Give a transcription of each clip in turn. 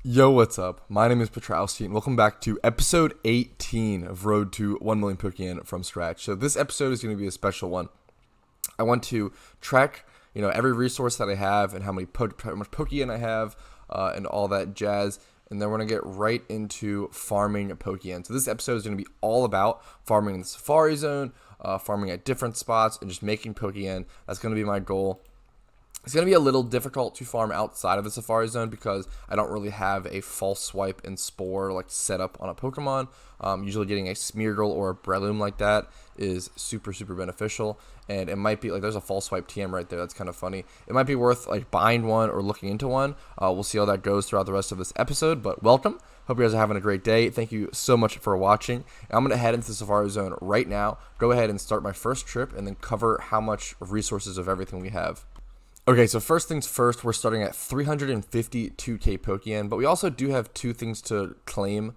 Yo, what's up? My name is Petrowski, and welcome back to episode 18 of Road to 1 million Pokeyen from scratch. So this episode is going to be a special one. I want to track, every resource that I have and how much Pokeyen I have, and all that jazz. And then we're going to get right into farming Pokeyen. So this episode is going to be all about farming in the Safari Zone, farming at different spots, and just making Pokeyen. That's going to be my goal. It's going to be a little difficult to farm outside of the Safari Zone because I don't really have a false swipe and spore like set up on a Pokemon. Usually getting a Smeargle or a Breloom like that is super beneficial, and it might be like there's a false swipe TM right there. That's kind of funny. It might be worth like buying one or looking into one. We'll see how that goes throughout the rest of this episode, but welcome. Hope you guys are having a great day. Thank you so much for watching. I'm going to head into the Safari Zone right now, go ahead and start my first trip, and then cover how much resources of everything we have. Okay, so first things first, we're starting at 352k Pokeyen, but we also do have two things to claim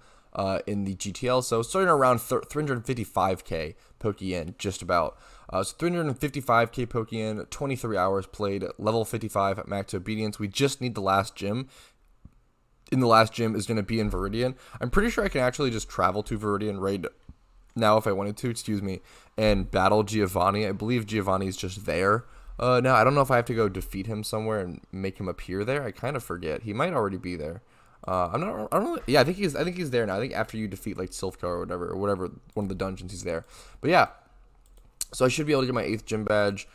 in the GTL. So starting around 355k Pokeyen, just about. So 355k Pokeyen, 23 hours played, level 55 at max obedience. We just need the last gym. In the last gym is going to be in Viridian. I'm pretty sure I can actually just travel to Viridian right now if I wanted to, and battle Giovanni. I believe Giovanni is just there. Now, I don't know if I have to go defeat him somewhere and make him appear there. I kind of forget. He might already be there. I don't know. Yeah, I think he's there now. I think after you defeat like Silphco or whatever one of the dungeons, he's there. But yeah, so I should be able to get my 8th gym badge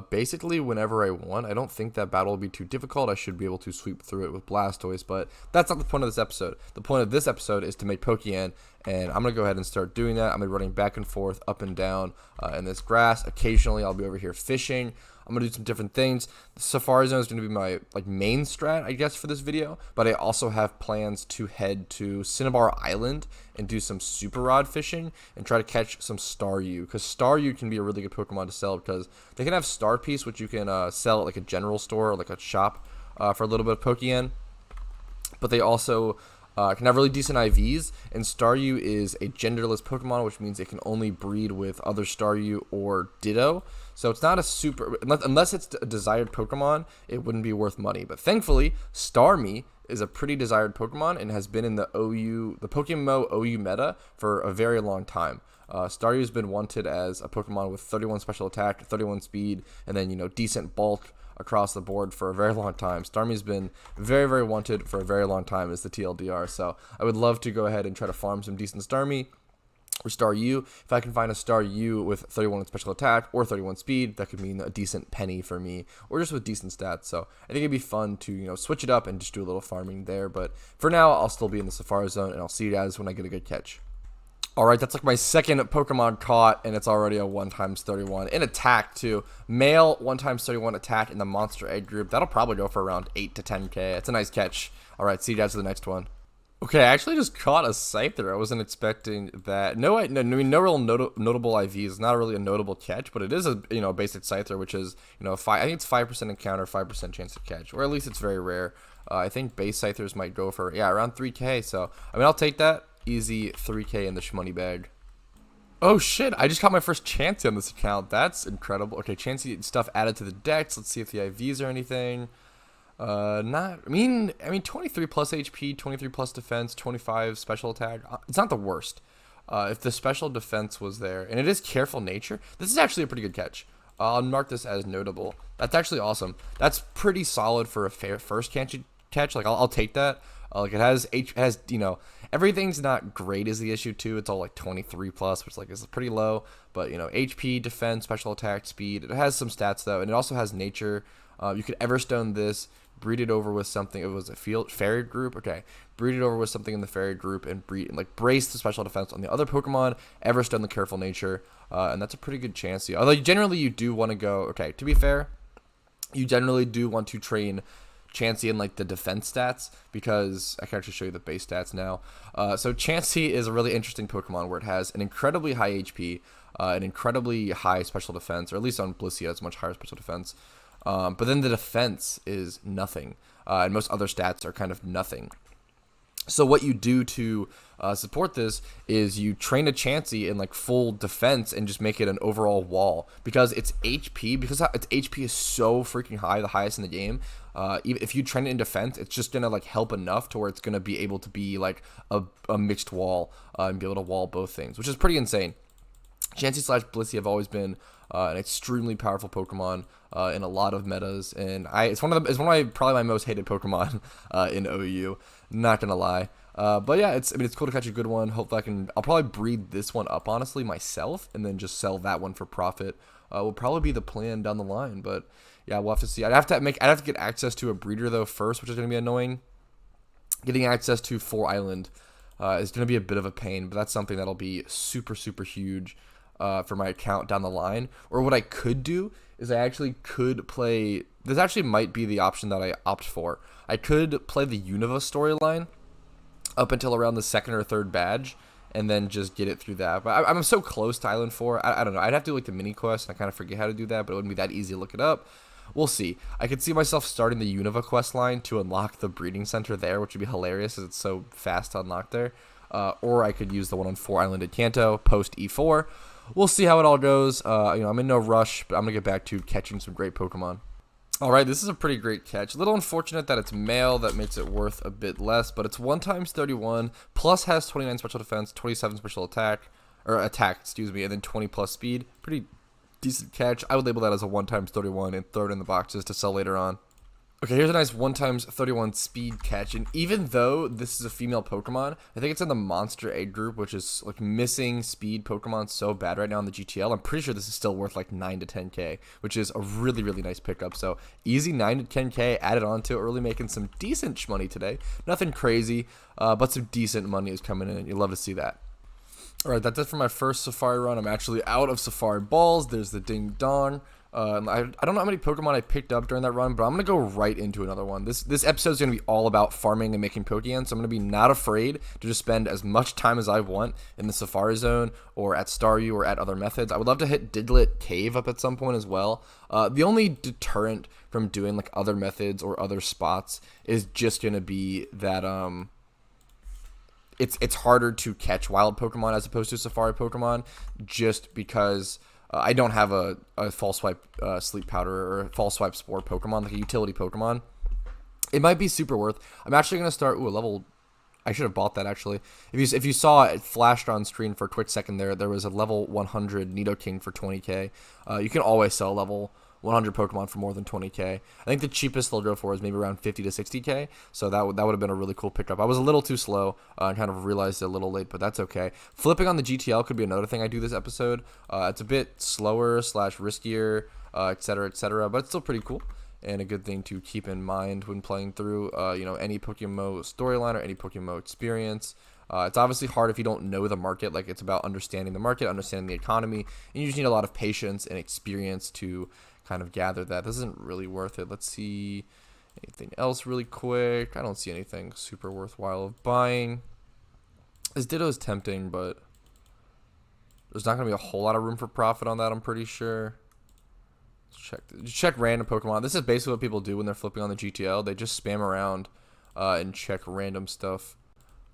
basically whenever I want. I don't think that battle will be too difficult. I should be able to sweep through it with Blastoise, but that's not the point of this episode. The point of this episode is to make Pokeyen, and I'm going to go ahead and start doing that. I'm going to be running back and forth, up and down in this grass. Occasionally, I'll be over here fishing. I'm going to do some different things. The Safari Zone is going to be my main strat, I guess, for this video. But I also have plans to head to Cinnabar Island and do some Super Rod fishing and try to catch some Staryu. Because Staryu can be a really good Pokemon to sell because they can have Star Piece, which you can sell at like a general store or like a shop for a little bit of Pokeyen. But they also can have really decent IVs, and Staryu is a genderless Pokemon, which means it can only breed with other Staryu or Ditto. So it's not a super, unless it's a desired Pokemon, it wouldn't be worth money. But thankfully, Starmie is a pretty desired Pokemon and has been in the PokeMMO OU meta for a very long time. Staryu has been wanted as a Pokemon with 31 special attack, 31 speed, and then decent bulk across the board for a very long time. Starmie's been very wanted for a very long time as the TLDR. So I would love to go ahead and try to farm some decent Starmie or Staryu. If I can find a Staryu with 31 special attack or 31 speed, that could mean a decent penny for me, or just with decent stats. So I think it'd be fun to switch it up and just do a little farming there. But for now, I'll still be in the Safari Zone, and I'll see you guys when I get a good catch. Alright, that's like my second Pokemon caught, and it's already a 1x31. In attack, too. Male 1x31 attack in the Monster Egg group. That'll probably go for around 8 to 10k. It's a nice catch. Alright, see you guys for the next one. Okay, I actually just caught a Scyther. I wasn't expecting that. No real notable IVs. It's not really a notable catch, but it is a basic Scyther, which is I think it's 5% encounter, 5% chance to catch, or at least it's very rare. I think base Scythers might go for around 3k. So I'll take that. Easy 3k in the shmoney bag. Oh shit, I just got my first Chansey on this account. That's incredible. Okay, Chansey stuff added to the decks. Let's see if the IVs are anything. 23 plus HP, 23 plus defense, 25 special attack. It's not the worst. If the special defense was there, and it is careful nature, this is actually a pretty good catch. I'll mark this as notable. That's actually awesome. That's pretty solid for a first catch. Like I'll take that. It has everything's not great is the issue too. It's all like 23 plus, which is pretty low. But HP, defense, special attack, speed. It has some stats though, and it also has nature. You could Everstone this, breed it over with something. It was a fairy group. Okay, breed it over with something in the fairy group and brace the special defense on the other Pokemon. Everstone the careful nature, and that's a pretty good chance. Although generally you do want to go. Okay, to be fair, you generally do want to train Chansey in the defense stats, because I can actually show you the base stats now. So Chansey is a really interesting Pokemon where it has an incredibly high HP, an incredibly high special defense, or at least on Blissey it's much higher special defense. But then the defense is nothing, and most other stats are kind of nothing. So what you do to support this is you train a Chansey in like full defense and just make it an overall wall, because its HP is so freaking high, the highest in the game. Even if you train it in defense, it's just gonna like help enough to where it's gonna be able to be like a mixed wall and be able to wall both things, which is pretty insane. Chansey/Blissey have always been an extremely powerful Pokemon in a lot of metas, and it's one of my probably my most hated Pokemon in OU. Not gonna lie, but yeah, it's cool to catch a good one. Hopefully I'll probably breed this one up honestly myself, and then just sell that one for profit. Will probably be the plan down the line, but yeah, we'll have to see. I'd have to get access to a breeder though first, which is gonna be annoying. Getting access to 4 Island is gonna be a bit of a pain, but that's something that'll be super huge for my account down the line. Or what I could do is I actually could play, this actually might be the option that I opt for. I could play the Unova storyline up until around the 2nd or 3rd badge, and then just get it through that. But I'm so close to Island 4, I don't know. I'd have to do like the mini quest, and I kind of forget how to do that, but it wouldn't be that easy to look it up. We'll see. I could see myself starting the Unova quest line to unlock the breeding center there, which would be hilarious, as it's so fast to unlock there. Or I could use the one on 4 Island at Kanto post E4. We'll see how it all goes. I'm in no rush, but I'm going to get back to catching some great Pokemon. Alright, this is a pretty great catch. A little unfortunate that it's male, that makes it worth a bit less, but it's 1 times 31, plus has 29 special defense, 27 special attack, and then 20 plus speed. Pretty decent catch. I would label that as a 1 times 31 and throw it in the boxes to sell later on. Okay, here's a nice 1 times 31 speed catch, and even though this is a female Pokemon, I think it's in the Monster Egg group, which is like missing speed Pokemon so bad right now in the GTL. I'm pretty sure this is still worth like 9 to 10k, which is a really nice pickup. So easy 9 to 10k added on to it, really making some decent money today. Nothing crazy, but some decent money is coming in, and you love to see that. Alright, that's it for my first Safari run. I'm actually out of Safari balls. There's the Ding Dong. I don't know how many Pokemon I picked up during that run, but I'm going to go right into another one. This episode is going to be all about farming and making Pokeyen, so I'm going to be not afraid to just spend as much time as I want in the Safari Zone or at Staryu or at other methods. I would love to hit Diglett Cave up at some point as well. The only deterrent from doing like other methods or other spots is just going to be that it's harder to catch wild Pokemon as opposed to Safari Pokemon, just because I don't have a False Swipe Sleep Powder or a False Swipe Spore Pokemon, like a utility Pokemon. It might be super worth. I'm actually going to start, a level, I should have bought that actually. If you saw it flashed on screen for a quick second there was a level 100 Nidoking for 20k. You can always sell level 100 Pokemon for more than 20k. I think the cheapest they'll go for is maybe around 50 to 60k, so that would have been a really cool pickup. I was a little too slow and kind of realized it a little late, but that's okay. Flipping on the GTL could be another thing I do this episode. It's a bit slower / riskier, etc., but it's still pretty cool and a good thing to keep in mind when playing through any PokeMMO storyline or any PokeMMO experience. It's obviously hard if you don't know the market. Like, it's about understanding the market, understanding the economy, and you just need a lot of patience and experience to kind of gather that. This isn't really worth it. Let's see anything else really quick. I don't see anything super worthwhile of buying. This Ditto is tempting, but there's not going to be a whole lot of room for profit on that, I'm pretty sure. Let's check random Pokemon. This is basically what people do when they're flipping on the GTL. They just spam around and check random stuff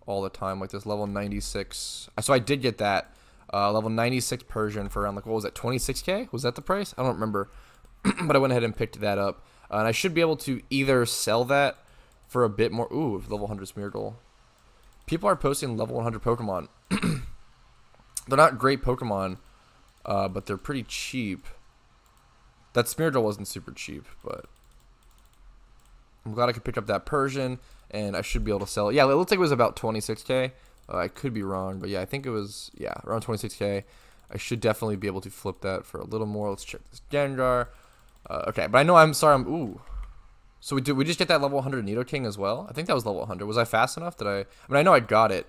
all the time, like this level 96. So I did get that level 96 Persian for around, like, what was that, 26k? Was that the price? I don't remember. But I went ahead and picked that up, and I should be able to either sell that for a bit more. Ooh, level 100 Smeargle. People are posting level 100 Pokemon. They're not great Pokemon, but they're pretty cheap. That Smeargle wasn't super cheap, but I'm glad I could pick up that Persian, and I should be able to sell it. Yeah, it looks like it was about 26k. I could be wrong, but yeah, I think it was, around 26k. I should definitely be able to flip that for a little more. Let's check this Gengar. Okay, but I know ooh. So we just get that level 100 Nidoking as well? I think that was level 100. Was I fast enough? I know I got it.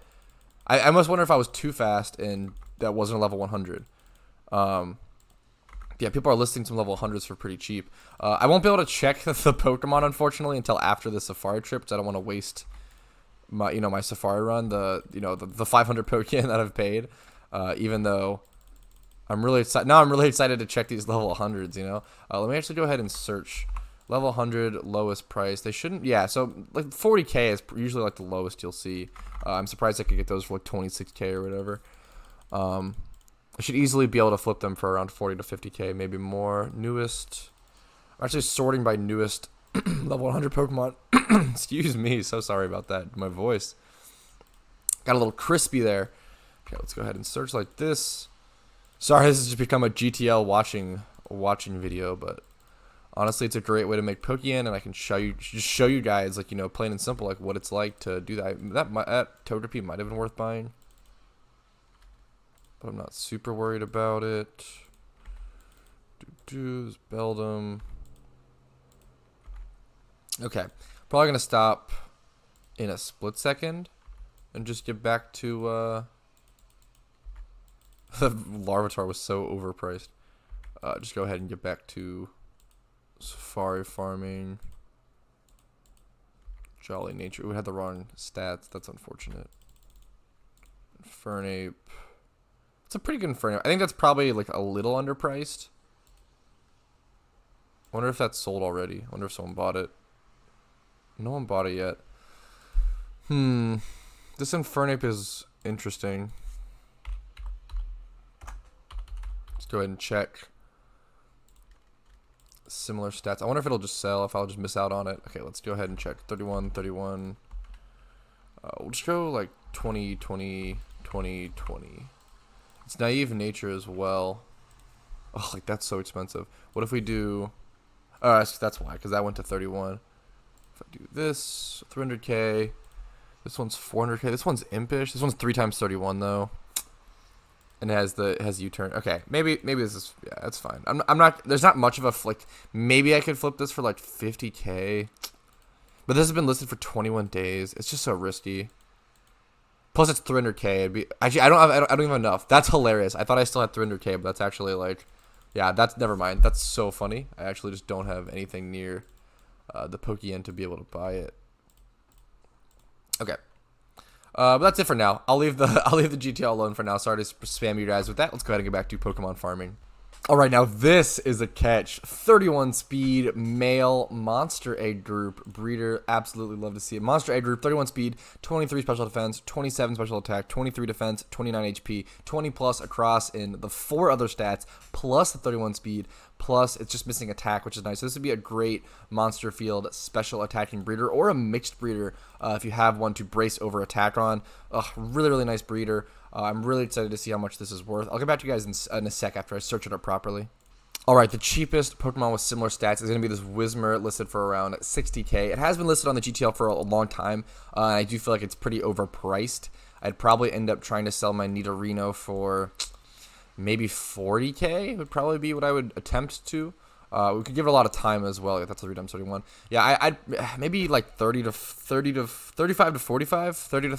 I must wonder if I was too fast and that wasn't a level 100. Yeah, people are listing some level 100s for pretty cheap. I won't be able to check the Pokemon, unfortunately, until after the Safari trip, because I don't want to waste my Safari run, the 500 Pokeyen that I've paid, even though I'm really excited. Now I'm really excited to check these level 100s, Let me actually go ahead and search Level 100, lowest price. They shouldn't, yeah, so like 40k is usually like the lowest you'll see. I'm surprised I could get those for like 26k or whatever. I should easily be able to flip them for around 40 to 50k, maybe more. Newest, I'm actually sorting by newest level 100 Pokemon. Excuse me, so sorry about that, my voice. Got a little crispy there. Okay, let's go ahead and search like this. Sorry, this has just become a GTL watching video, but honestly, it's a great way to make Pokeyen, and I can show you guys, like, you know, plain and simple, like what it's like to do that. That Togepi might have been worth buying, but I'm not super worried about it. Beldum. Okay, probably gonna stop in a split second and just get back to the Larvitar was so overpriced. Just go ahead and get back to Safari farming. Jolly Nature. We had the wrong stats. That's unfortunate. Infernape. It's a pretty good Infernape. I think that's probably like a little underpriced. I wonder if that's sold already. I wonder if someone bought it. No one bought it yet. This Infernape is interesting. Let's go ahead and check. Similar stats. I wonder if it'll just sell, if I'll just miss out on it. Okay, let's go ahead and check. 31, 31. We'll just go like 20, 20, 20, 20. It's naive in nature as well. Oh, like that's so expensive. What if we do... Oh, that's why, because that went to 31. If I do this, 300k. This one's 400k. This one's impish. This one's 3 times 31 though. And it has U-turn. Okay, maybe this is, yeah, that's fine. I'm not, there's not much of a like, maybe I could flip this for like 50k. But this has been listed for 21 days. It's just so risky. Plus it's 300k. It'd be, actually I don't even have enough. That's hilarious. I thought I still had 300k, but that's actually like, yeah, that's, never mind. That's so funny. I actually just don't have anything near the Pokeyen to be able to buy it. Okay. But that's it for now. I'll leave the GTL alone for now. Sorry to spam you guys with that. Let's go ahead and get back to Pokemon farming. All right, now this is a catch. 31 speed, male, monster egg group, breeder. Absolutely love to see it. Monster egg group, 31 speed, 23 special defense, 27 special attack, 23 defense, 29 HP, 20 plus across in the 4 other stats, plus the 31 speed, plus it's just missing attack, which is nice. So this would be a great monster field special attacking breeder, or a mixed breeder if you have one to brace over attack on. Really, really nice breeder. I'm really excited to see how much this is worth. I'll get back to you guys in a sec after I search it up properly. Alright, the cheapest Pokemon with similar stats is going to be this Whismur, listed for around 60k. It has been listed on the GTL for a long time. I do feel like it's pretty overpriced. I'd probably end up trying to sell my Nidorino for maybe 40k would probably be what I would attempt to. We could give it a lot of time as well. That's a 3 times 31. Yeah, I'd maybe like 35 to 45, 30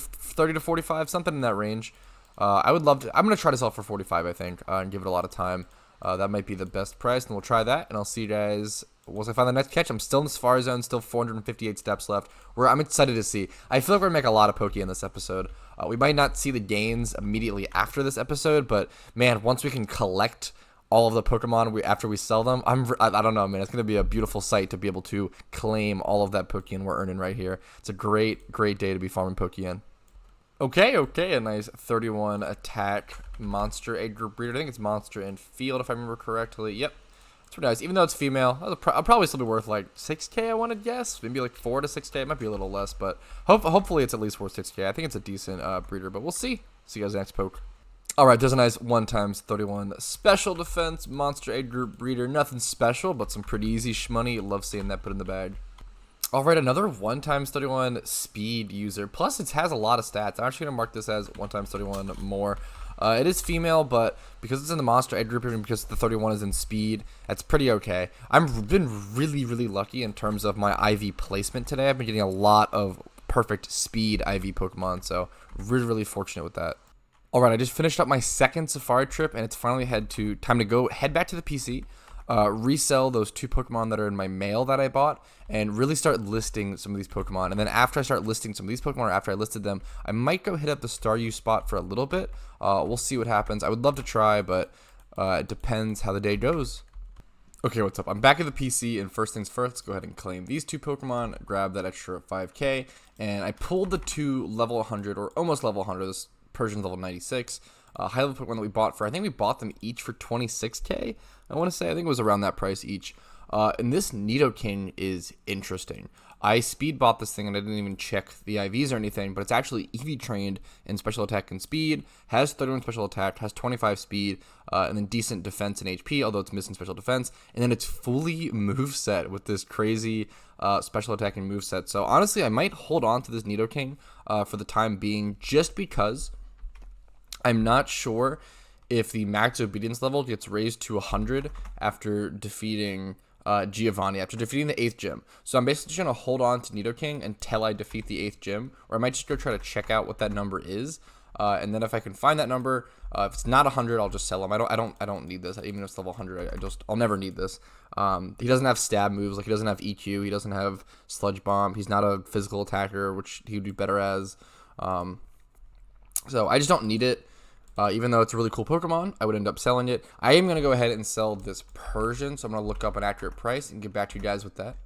to 45, something in that range. I would love to. I'm gonna try to sell it for 45, I think, and give it a lot of time. That might be the best price, and we'll try that. And I'll see you guys once I find the next catch. I'm still in the Safari Zone, still 458 steps left. I'm excited to see. I feel like we're gonna make a lot of Poke in this episode. We might not see the gains immediately after this episode, but man, once we can collect all of the Pokemon after we sell them, I don't know, man. It's gonna be a beautiful sight to be able to claim all of that Pokeyen we're earning right here. It's a great day to be farming Pokeyen. Okay, a nice 31 attack monster egg group breeder. I think it's monster and field if I remember correctly. Yep, it's pretty nice. Even though it's female, I'll probably still be worth like 6k. I want to guess, maybe like 4 to 6k. It might be a little less, but hopefully it's at least worth 6k. I think it's a decent breeder, but we'll see. See you guys next poke. All right, there's a nice 1 times 31 special defense monster egg group breeder. Nothing special, but some pretty easy shmoney. Love seeing that put in the bag. All right, another 1 times 31 speed user. Plus, it has a lot of stats. I'm actually gonna mark this as 1 times 31 more. It is female, but because it's in the monster egg group and because the 31 is in speed, that's pretty okay. I've been really, really lucky in terms of my IV placement today. I've been getting a lot of perfect speed IV Pokemon, so really, really fortunate with that. All right, I just finished up my second safari trip, and it's finally time to head back to the PC. Resell those 2 Pokemon that are in my mail that I bought, and really start listing some of these Pokemon. And then after I start listing some of these Pokemon, or after I listed them, I might go hit up the Staryu spot for a little bit. We'll see what happens. I would love to try, but it depends how the day goes. Okay, what's up? I'm back at the PC, and first things first, let's go ahead and claim these two Pokemon, grab that extra 5k, and I pulled the two level 100, or almost level 100, this Persian's level 96, high level Pokemon that we bought for, I think we bought them each for 26k, I want to say, I think it was around that price each, and this Nidoking is interesting. I speed bought this thing and I didn't even check the IVs or anything, but it's actually EV trained in special attack and speed, has 31 special attack, has 25 speed, and then decent defense and HP, although it's missing special defense, and then it's fully moveset with this crazy special attack and moveset. So honestly, I might hold on to this Nidoking for the time being, just because I'm not sure if the max obedience level gets raised to 100 after defeating Giovanni, after defeating the 8th gym. So I'm basically just going to hold on to Nidoking until I defeat the 8th gym, or I might just go try to check out what that number is, and then if I can find that number, if it's not 100, I'll just sell him. I don't need this, even if it's level 100. I'll never need this. He doesn't have stab moves, like he doesn't have EQ, he doesn't have Sludge Bomb, he's not a physical attacker, which he would be better as. So I just don't need it. Even though it's a really cool Pokemon, I would end up selling it. I am going to go ahead and sell this Persian, so I'm going to look up an accurate price and get back to you guys with that.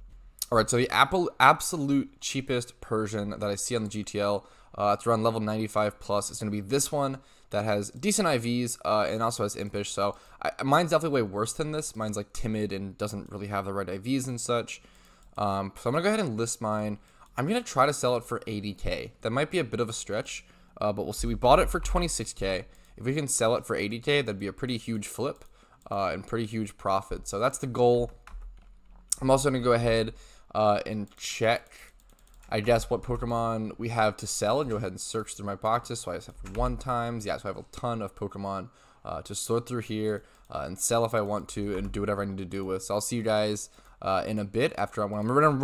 Alright, so the absolute cheapest Persian that I see on the GTL, it's around level 95 plus. It's going to be this one that has decent IVs and also has Impish. So mine's definitely way worse than this. Mine's like timid and doesn't really have the right IVs and such. So I'm going to go ahead and list mine. I'm going to try to sell it for 80k. That might be a bit of a stretch, but we'll see. We bought it for 26k. If we can sell it for 80k, that'd be a pretty huge flip and pretty huge profit. So that's the goal. I'm also going to go ahead and check, I guess, what Pokemon we have to sell and go ahead and search through my boxes. So I just have 1 times. Yeah, so I have a ton of Pokemon to sort through here and sell if I want to and do whatever I need to do with. So I'll see you guys in a bit after when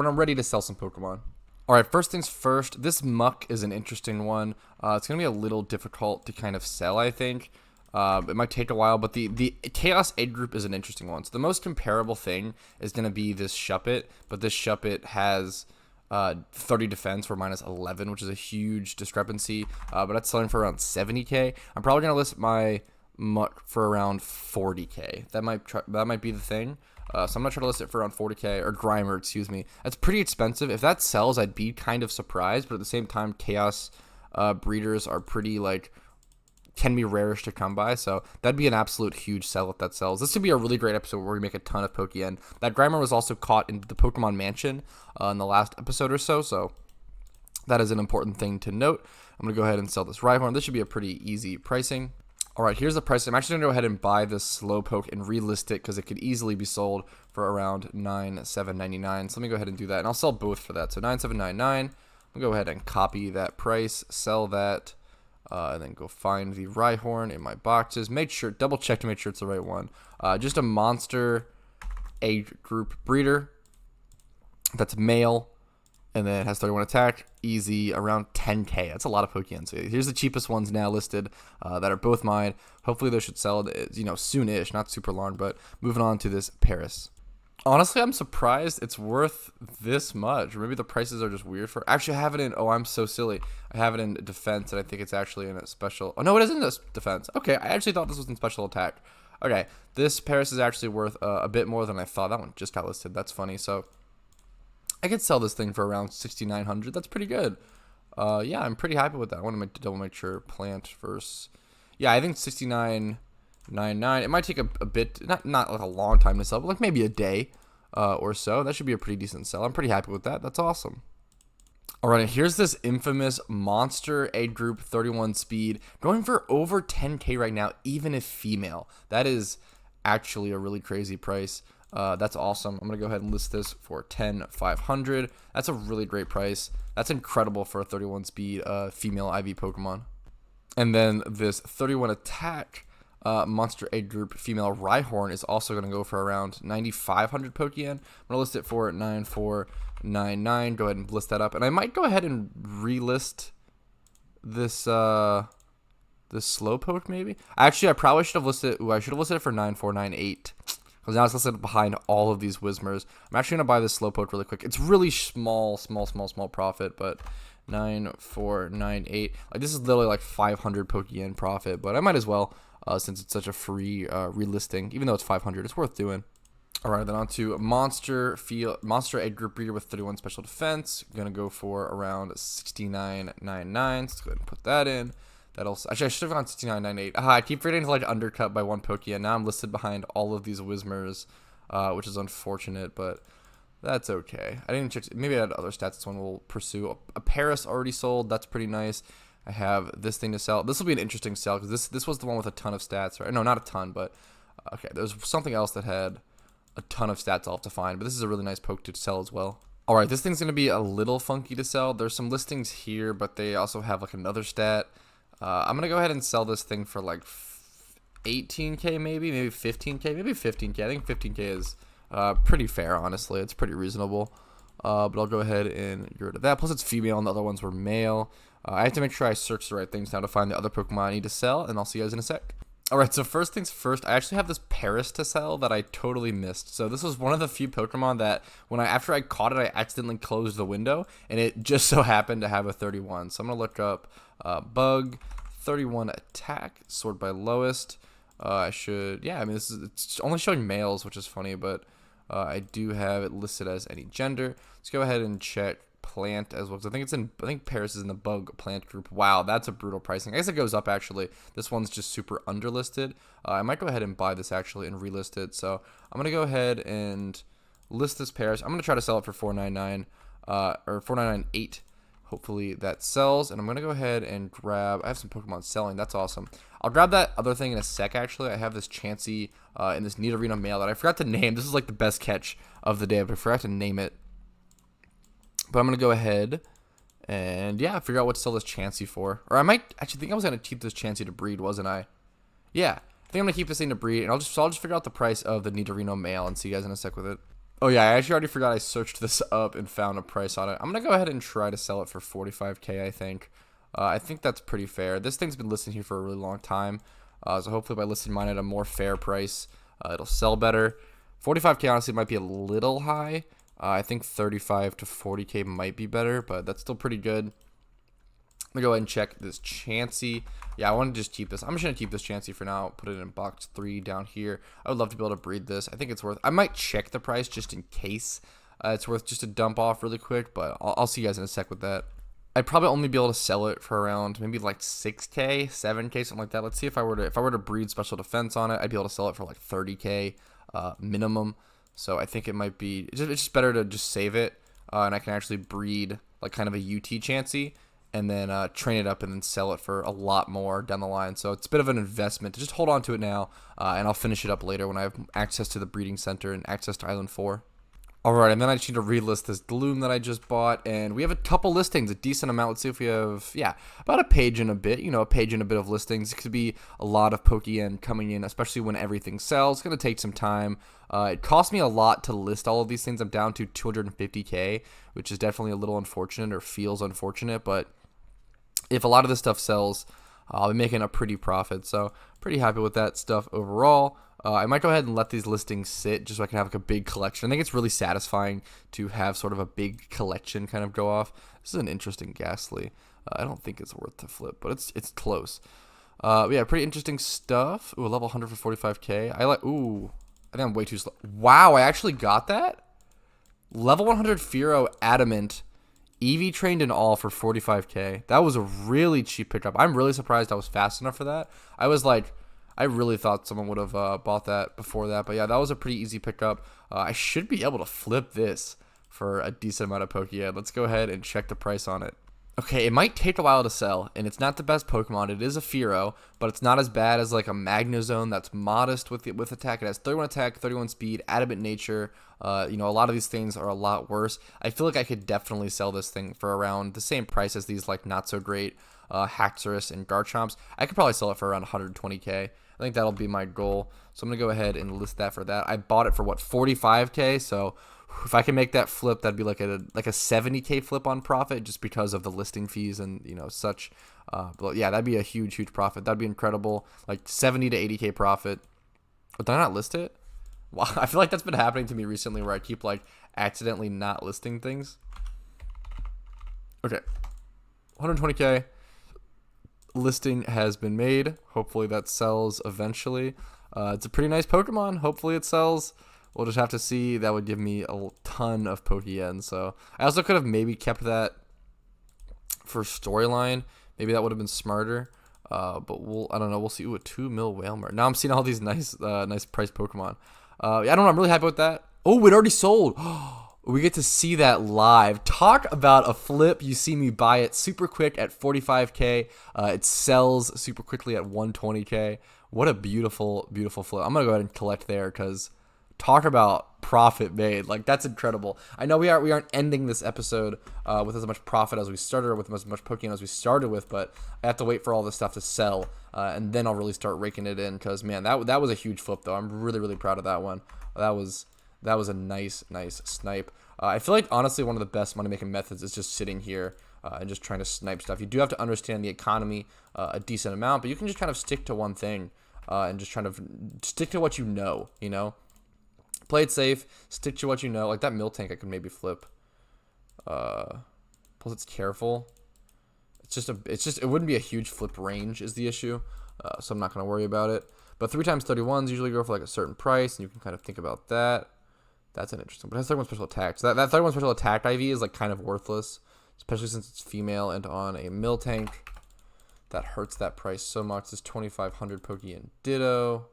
I'm ready to sell some Pokemon. Alright, first things first, this Muck is an interesting one. It's going to be a little difficult to kind of sell, I think. It might take a while, but the Chaos Aid Group is an interesting one. So the most comparable thing is going to be this Shuppet, but this Shuppet has 30 defense for minus 11, which is a huge discrepancy, but that's selling for around 70k. I'm probably going to list my Muck for around 40k. That might be the thing. So I'm going to try to list it for around 40k, or Grimer, excuse me. That's pretty expensive. If that sells, I'd be kind of surprised, but at the same time, Chaos breeders are pretty, can be rarish to come by, so that'd be an absolute huge sell if that sells. This would be a really great episode where we make a ton of Pokeyen. That Grimer was also caught in the Pokemon Mansion in the last episode or so, so that is an important thing to note. I'm going to go ahead and sell this Rhyhorn. This should be a pretty easy pricing. Alright, here's the price. I'm actually going to go ahead and buy this Slowpoke and relist it because it could easily be sold for around $9,799. So let me go ahead and do that, and I'll sell both for that. So $9,799. I'll go ahead and copy that price, sell that, and then go find the Rhyhorn in my boxes. Double check to make sure it's the right one. Just a monster age group breeder that's male, and then it has 31 attack, easy, around 10k. That's a lot of Pokeyen. So here's the cheapest ones now listed that are both mine. Hopefully they should sell, soon-ish, not super long, but moving on to this Paris. Honestly, I'm surprised it's worth this much. Or maybe the prices are just weird for... Actually, I have it in... Oh, I'm so silly. I have it in defense, and I think it's actually in a special... Oh, no, it isn't in defense. Okay, I actually thought this was in special attack. Okay, this Paris is actually worth a bit more than I thought. That one just got listed. That's funny. So I could sell this thing for around 6,900. That's pretty good. Yeah, I'm pretty happy with that. I want to double make sure. Plant versus... Yeah, I think 6,999. It might take a bit, not like a long time to sell, but like maybe a day or so. That should be a pretty decent sell. I'm pretty happy with that. That's awesome. Alright, and here's this infamous monster aid group 31 speed going for over 10k right now, even if female. That is actually a really crazy price. That's awesome. I'm going to go ahead and list this for 10,500. That's a really great price. That's incredible for a 31 speed female IV Pokemon. And then this 31 attack monster aid group female Rhyhorn is also going to go for around 9,500 Pokeyen. I'm going to list it for 9,499. Go ahead and list that up. And I might go ahead and relist this this Slowpoke maybe. Actually, I probably should have listed... Ooh, I should have listed it for 9,498. Because now it's listed behind all of these Whismers. I'm actually going to buy this Slowpoke really quick. It's really small profit, but 9,498. Like, this is literally like 500 Pokeyen profit, but I might as well, since it's such a free relisting. Even though it's 500, it's worth doing. All right, then on to Monster Egg Group Breeder with 31 special defense. Gonna go for around 69.99. Let's go ahead and put that in. That'll actually I should have gone 69.98. I keep forgetting to like undercut by one Pokeyen. Now I'm listed behind all of these Whismers, which is unfortunate, but that's okay. I didn't check. Maybe I had other stats. This one will pursue. A Paris already sold. That's pretty nice. I have this thing to sell. This will be an interesting sell because this was the one with a ton of stats, right? No, not a ton, but okay. There's something else that had a ton of stats I'll have to find, but this is a really nice poke to sell as well. All right, this thing's going to be a little funky to sell. There's some listings here, but they also have like another stat. I'm going to go ahead and sell this thing for like 18k maybe 15k, maybe 15k. I think 15k is pretty fair, honestly. It's pretty reasonable. But I'll go ahead and get rid of that. Plus it's female and the other ones were male. I have to make sure I search the right things now to find the other Pokemon I need to sell, and I'll see you guys in a sec. Alright, so first things first, I actually have this Paris to sell that I totally missed. So this was one of the few Pokemon that after I caught it, I accidentally closed the window, and it just so happened to have a 31. So I'm going to look up Bug, 31 attack, sort by lowest. It's only showing males, which is funny, but I do have it listed as any gender. Let's go ahead and check plant as well, because I think Paris is in the bug plant group. Wow, that's a brutal pricing. I guess it goes up actually. This one's just super underlisted. I might go ahead and buy this actually and relist it. So I'm gonna go ahead and list this Paris. I'm gonna try to sell it for 499 or 499.8. Hopefully that sells, and I'm gonna go ahead and grab. I have some Pokemon selling. That's awesome. I'll grab that other thing in a sec. Actually, I have this Chansey in this Nidorino male that I forgot to name. This is like the best catch of the day, but I forgot to name it. But I'm going to go ahead and, figure out what to sell this Chansey for. Or I might actually think I was going to keep this Chansey to breed, wasn't I? Yeah, I think I'm going to keep this thing to breed. And I'll just figure out the price of the Nidorino male and see you guys in a sec with it. Oh, yeah, I actually already forgot I searched this up and found a price on it. I'm going to go ahead and try to sell it for 45k, I think. I think that's pretty fair. This thing's been listed here for a really long time. So hopefully by listing mine at a more fair price, it'll sell better. 45k honestly might be a little high. I think 35 to 40k might be better, but that's still pretty good. I'm going to go ahead and check this Chansey. Yeah, I want to just keep this. I'm just going to keep this Chansey for now. Put it in box 3 down here. I would love to be able to breed this. I think it's worth. I might check the price just in case it's worth just to dump off really quick, but I'll see you guys in a sec with that. I'd probably only be able to sell it for around maybe like 6k, 7k, something like that. Let's see if I were to breed special defense on it, I'd be able to sell it for like 30k minimum. So I think it might be, it's just better to just save it, and I can actually breed like kind of a UT Chansey, and then train it up and then sell it for a lot more down the line. So it's a bit of an investment to just hold on to it now, and I'll finish it up later when I have access to the breeding center and access to Island 4. Alright, and then I just need to relist this Gloom that I just bought, and we have a couple listings, a decent amount. Let's see if we have, about a page and a bit, a page and a bit of listings. It could be a lot of Pokeyen coming in, especially when everything sells. It's going to take some time. It cost me a lot to list all of these things. I'm down to 250k, which is definitely a little unfortunate, or feels unfortunate, but if a lot of this stuff sells, I'll be making a pretty profit, so pretty happy with that stuff overall. I might go ahead and let these listings sit just so I can have like a big collection. I think it's really satisfying to have sort of a big collection kind of go off. This is an interesting Ghastly. I don't think it's worth to flip, but it's close. Pretty interesting stuff. Ooh, level 100 for 45k. I think I'm way too slow. Wow, I actually got that? Level 100 Fearow Adamant, EV trained and all for 45k. That was a really cheap pickup. I'm really surprised I was fast enough for that. I really thought someone would have bought that before that. But yeah, that was a pretty easy pickup. I should be able to flip this for a decent amount of Pokeyen. Let's go ahead and check the price on it. Okay, it might take a while to sell, and it's not the best Pokemon. It is a Fearow, but it's not as bad as like a Magnezone that's modest with attack. It has 31 attack, 31 speed, adamant nature. A lot of these things are a lot worse. I feel like I could definitely sell this thing for around the same price as these like not so great Haxorus and Garchomps. I could probably sell it for around 120k. I think that'll be my goal. So I'm going to go ahead and list that for that. I bought it for 45k, so if I can make that flip, that'd be like a 70k flip on profit just because of the listing fees and such. But yeah, that'd be a huge profit. That'd be incredible. Like 70 to 80k profit. But did I not list it? Wow, I feel like that's been happening to me recently where I keep like accidentally not listing things. Okay. 120k. Listing has been made. Hopefully that sells eventually. It's a pretty nice Pokemon. Hopefully it sells. We'll just have to see. That would give me a ton of Pokeyen. So I also could have maybe kept that for storyline. Maybe that would have been smarter. But I don't know. We'll see. Ooh, a 2 mil Whalmer. Now I'm seeing all these nice price Pokemon. Yeah, I don't know. I'm really happy with that. Oh, it already sold. We get to see that live. Talk about a flip. You see me buy it super quick at 45K. It sells super quickly at 120K. What a beautiful, beautiful flip. I'm going to go ahead and collect there because talk about profit made. Like, that's incredible. I know we aren't ending this episode with as much profit as we started or with as much Pokemon as we started with, but I have to wait for all this stuff to sell, and then I'll really start raking it in because, man, that was a huge flip, though. I'm really, really proud of that one. That was a nice snipe. I feel like, honestly, one of the best money-making methods is just sitting here and just trying to snipe stuff. You do have to understand the economy a decent amount, but you can just kind of stick to one thing and just trying to stick to what you know, Play it safe, stick to what you know. Like that Miltank I could maybe flip. Plus it's careful. It wouldn't be a huge flip range is the issue. So I'm not going to worry about it. But 3x31s usually go for like a certain price, and you can kind of think about that. That's an interesting. But it has 31 special attack. So that 31 special attack IV is like kind of worthless, especially since it's female and on a Miltank. That hurts that price so much. This 2500 Pokeyen Ditto.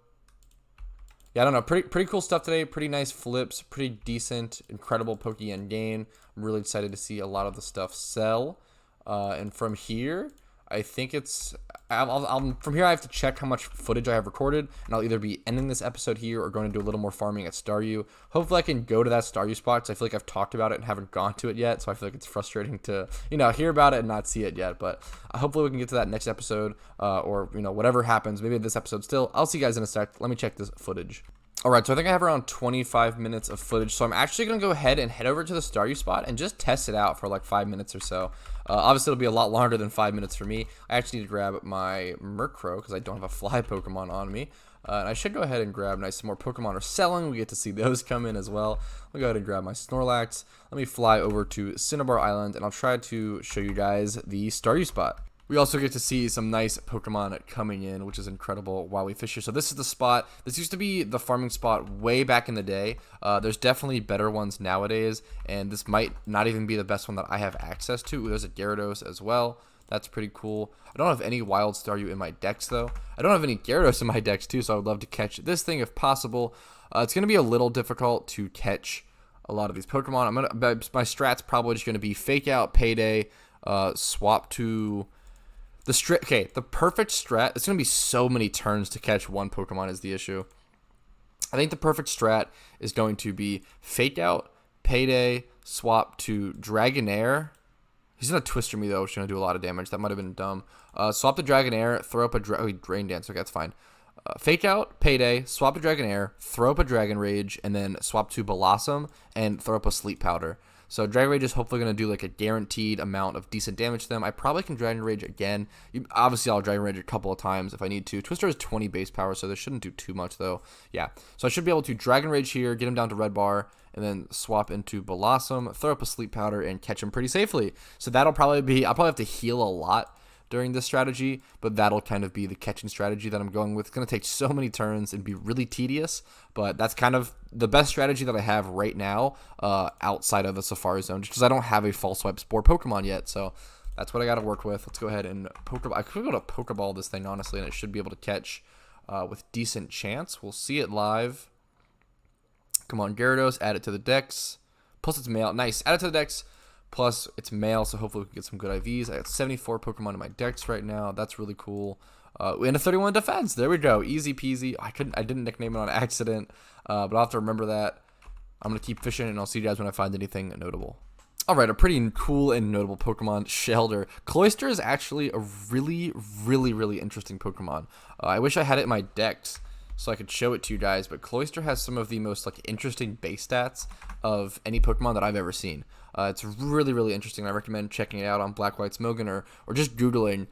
Yeah, I don't know. Pretty cool stuff today. Pretty nice flips. Pretty decent, incredible Pokeyen gain. I'm really excited to see a lot of the stuff sell. And from here, I think it's... from here, I have to check how much footage I have recorded, and I'll either be ending this episode here or going to do a little more farming at Staryu. Hopefully, I can go to that Staryu spot, because I feel like I've talked about it and haven't gone to it yet, so I feel like it's frustrating to, hear about it and not see it yet. But hopefully, we can get to that next episode, or, whatever happens. Maybe this episode still. I'll see you guys in a sec. Let me check this footage. Alright, so I think I have around 25 minutes of footage, so I'm actually going to go ahead and head over to the Staryu spot and just test it out for like 5 minutes or so. Obviously, it'll be a lot longer than 5 minutes for me. I actually need to grab my Murkrow because I don't have a fly Pokemon on me. And I should go ahead and grab some more Pokemon are selling. We get to see those come in as well. I'll go ahead and grab my Snorlax. Let me fly over to Cinnabar Island, and I'll try to show you guys the Staryu spot. We also get to see some nice Pokemon coming in, which is incredible while we fish here. So this is the spot. This used to be the farming spot way back in the day. There's definitely better ones nowadays, and this might not even be the best one that I have access to. Ooh, there's a Gyarados as well. That's pretty cool. I don't have any Wild Staryu in my decks, though. I don't have any Gyarados in my decks, too, so I would love to catch this thing if possible. It's going to be a little difficult to catch a lot of these Pokemon. My strat's probably just going to be Fake Out, Payday, swap to... the perfect strat, it's going to be so many turns to catch one Pokemon is the issue. I think the perfect strat is going to be Fake Out, Payday, swap to Dragonair. He's going to Twister me, though, which is going to do a lot of damage. That might have been dumb. Swap to Dragonair, throw up a Drain Dance. Okay, that's fine. Fake Out, Payday, swap to Dragonair, throw up a Dragon Rage, and then swap to Blossom and throw up a Sleep Powder. So Dragon Rage is hopefully going to do like a guaranteed amount of decent damage to them. I probably can Dragon Rage again. Obviously, I'll Dragon Rage a couple of times if I need to. Twister has 20 base power, so this shouldn't do too much, though. Yeah, so I should be able to Dragon Rage here, get him down to Red Bar, and then swap into Blossom, throw up a Sleep Powder, and catch him pretty safely. So that'll probably be... I'll probably have to heal a lot during this strategy, but that'll kind of be the catching strategy that I'm going with. It's going to take so many turns and be really tedious, but that's kind of the best strategy that I have right now outside of the Safari Zone, just because I don't have a False Swipe Spore Pokemon yet, so that's what I got to work with. Let's go ahead and Pokeball. I could go to Pokeball this thing, honestly, and it should be able to catch with decent chance. We'll see it live. Come on, Gyarados, add it to the decks. Plus it's male. Nice. Add it to the decks. Plus, it's male, so hopefully we can get some good IVs. I got 74 Pokemon in my decks right now. That's really cool. And a 31 defense. There we go. Easy peasy. I didn't nickname it on accident, but I'll have to remember that. I'm going to keep fishing, and I'll see you guys when I find anything notable. All right, a pretty cool and notable Pokemon, Shelder. Cloister is actually a really, really, really interesting Pokemon. I wish I had it in my decks so I could show it to you guys, but Cloister has some of the most interesting base stats of any Pokemon that I've ever seen. It's really, really interesting. I recommend checking it out on Black White Smogon or just Googling,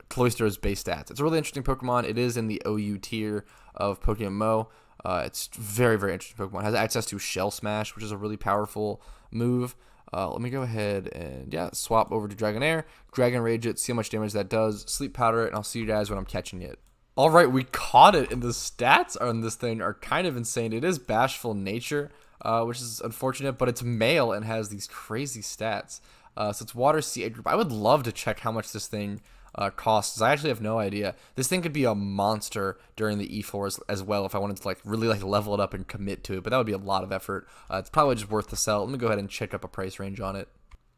Cloister's base stats. It's a really interesting Pokemon. It is in the OU tier of PokeMMO. It's very, very interesting Pokemon. It has access to Shell Smash, which is a really powerful move. Let me go ahead and, swap over to Dragonair, Dragon Rage it, see how much damage that does, Sleep Powder it, and I'll see you guys when I'm catching it. All right, we caught it, and the stats on this thing are kind of insane. It is Bashful Nature, which is unfortunate, but it's male and has these crazy stats. So it's Water Sea Age Group. I would love to check how much this thing costs. I actually have no idea. This thing could be a monster during the E4s as well if I wanted to really level it up and commit to it, but that would be a lot of effort. It's probably just worth the sell. Let me go ahead and check up a price range on it.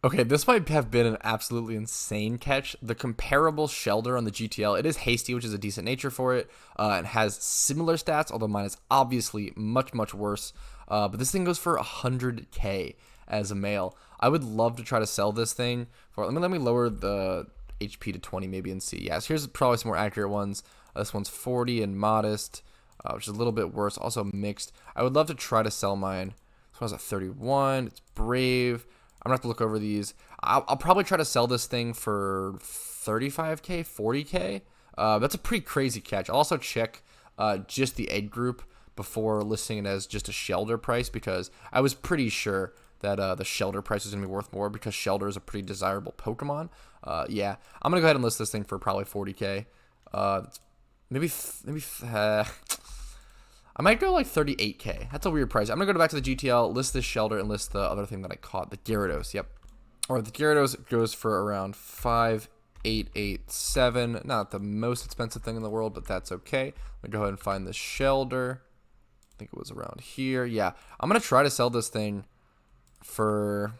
Okay, this might have been an absolutely insane catch. The comparable Shelder on the GTL, it is hasty, which is a decent nature for it, and has similar stats, although mine is obviously much, much worse. But this thing goes for 100k as a male. I would love to try to sell this thing for, let me lower the HP to 20 maybe and see. Yeah, so here's probably some more accurate ones. This one's 40 and modest, which is a little bit worse, also mixed. I would love to try to sell mine. This one's at 31, it's brave. I'm gonna have to look over these. I'll probably try to sell this thing for 35k, 40k. That's a pretty crazy catch. I'll also check just the egg group before listing it as just a Shelder price, because I was pretty sure that the Shelder price was gonna be worth more because Shelder is a pretty desirable Pokemon. Yeah, I'm gonna go ahead and list this thing for probably 40k. Maybe. I might go like 38k. That's a weird price. I'm going to go back to the GTL, list this Shelder, and list the other thing that I caught, the Gyarados. Yep. Or the Gyarados goes for around 5887. Not the most expensive thing in the world, but that's okay. Let me go ahead and find the Shelder. I think it was around here. Yeah. I'm going to try to sell this thing for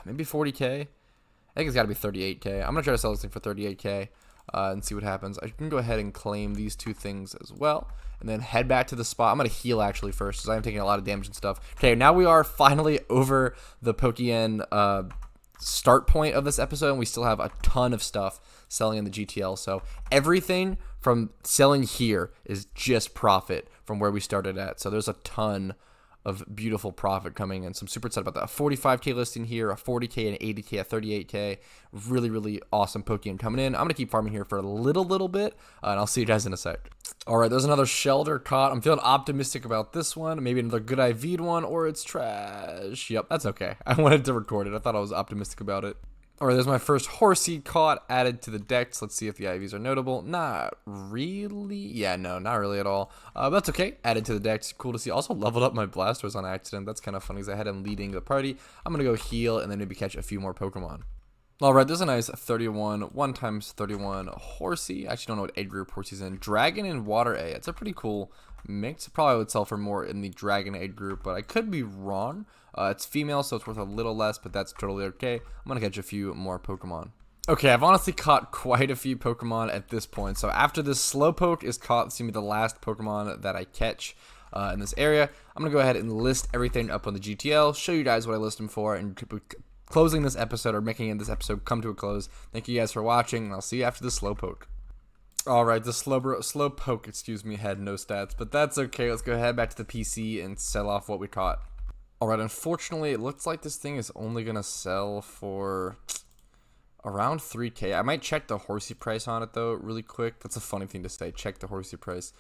maybe 40k. I think it's got to be 38k. I'm going to try to sell this thing for 38k. And see what happens. I can go ahead and claim these two things as well, and then head back to the spot. I'm going to heal actually first, because I'm taking a lot of damage and stuff. Okay, now we are finally over the Pokeyen start point of this episode, and we still have a ton of stuff selling in the GTL. So everything from selling here is just profit from where we started at. So there's a ton of beautiful profit coming, and so I'm super excited about that. A 45k listing here, a 40k, an 80k, a 38k. Really, really awesome Pokeyen coming in. I'm going to keep farming here for a little bit, and I'll see you guys in a sec. All right, there's another Shelder caught. I'm feeling optimistic about this one. Maybe another good IV'd one, or it's trash. Yep, that's okay. I wanted to record it. I thought I was optimistic about it. All right, there's my first Horsey caught, added to the decks. Let's see if the IVs are notable. Not really. Yeah, no, not really at all. But that's okay. Added to the decks. Cool to see. Also leveled up my Blastoise on accident. That's kind of funny because I had him leading the party. I'm going to go heal and then maybe catch a few more Pokemon. All right, there's a nice 31, 1x31 Horsey. I actually don't know what egg group Horsey's in. Dragon and Water A. It's a pretty cool mix. Probably would sell for more in the Dragon egg group, but I could be wrong. It's female, so it's worth a little less, but that's totally okay. I'm going to catch a few more Pokemon. Okay, I've honestly caught quite a few Pokemon at this point. So after this Slowpoke is caught, it's going to be the last Pokemon that I catch in this area. I'm going to go ahead and list everything up on the GTL, show you guys what I list them for, and closing this episode, or making this episode come to a close. Thank you guys for watching, and I'll see you after the Slowpoke. Alright, the Slowpoke, excuse me, had no stats, but that's okay. Let's go ahead back to the PC and sell off what we caught. Alright, unfortunately, it looks like this thing is only going to sell for around 3k. I might check the Horsey price on it, though, really quick. That's a funny thing to say, check the Horsey price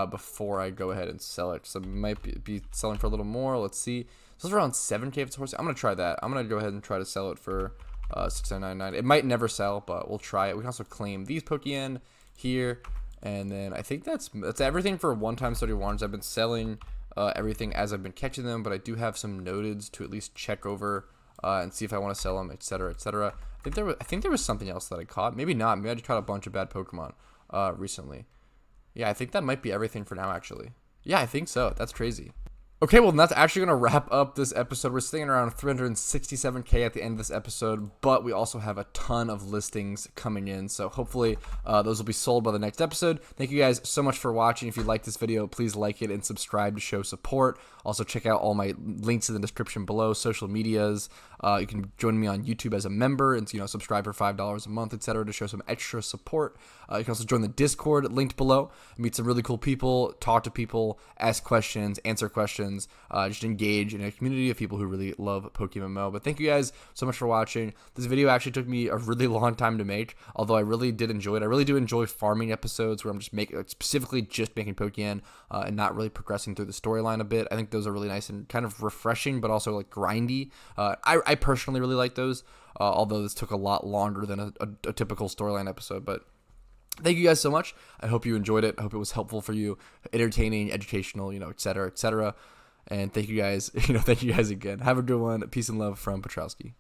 before I go ahead and sell it. So it might be selling for a little more. Let's see. So it's around 7k if it's Horsey. I'm going to try that. I'm going to go ahead and try to sell it for 6.99. It might never sell, but we'll try it. We can also claim these Pokeyen here, and then I think that's everything for 1x31s. I've been selling everything as I've been catching them, but I do have some noteds to at least check over and see if I want to sell them, etc., etc. I think there was something else that I caught. Maybe not. Maybe I just caught a bunch of bad Pokemon recently. Yeah, I think that might be everything for now, actually. Yeah, I think so. That's crazy. Okay, well, that's actually going to wrap up this episode. We're sitting around 367k at the end of this episode, but we also have a ton of listings coming in, so hopefully those will be sold by the next episode. Thank you guys so much for watching. If you like this video, please like it and subscribe to show support. Also, check out all my links in the description below, social medias. You can join me on YouTube as a member and subscribe for $5 a month, etc., to show some extra support. You can also join the Discord linked below, meet some really cool people, talk to people, ask questions, answer questions. Just engage in a community of people who really love PokeMMO. But thank you guys so much for watching. This video actually took me a really long time to make, although I really did enjoy it. I really do enjoy farming episodes where I'm just specifically just making Pokeyen and not really progressing through the storyline a bit. I think those are really nice and kind of refreshing, but also like grindy. I personally really like those, although this took a lot longer than a typical storyline episode. But Thank you guys so much. I hope you enjoyed it. I hope it was helpful for you, entertaining, educational, et cetera, et cetera. And thank you guys, thank you guys again. Have a good one. Peace and love from Petrowski.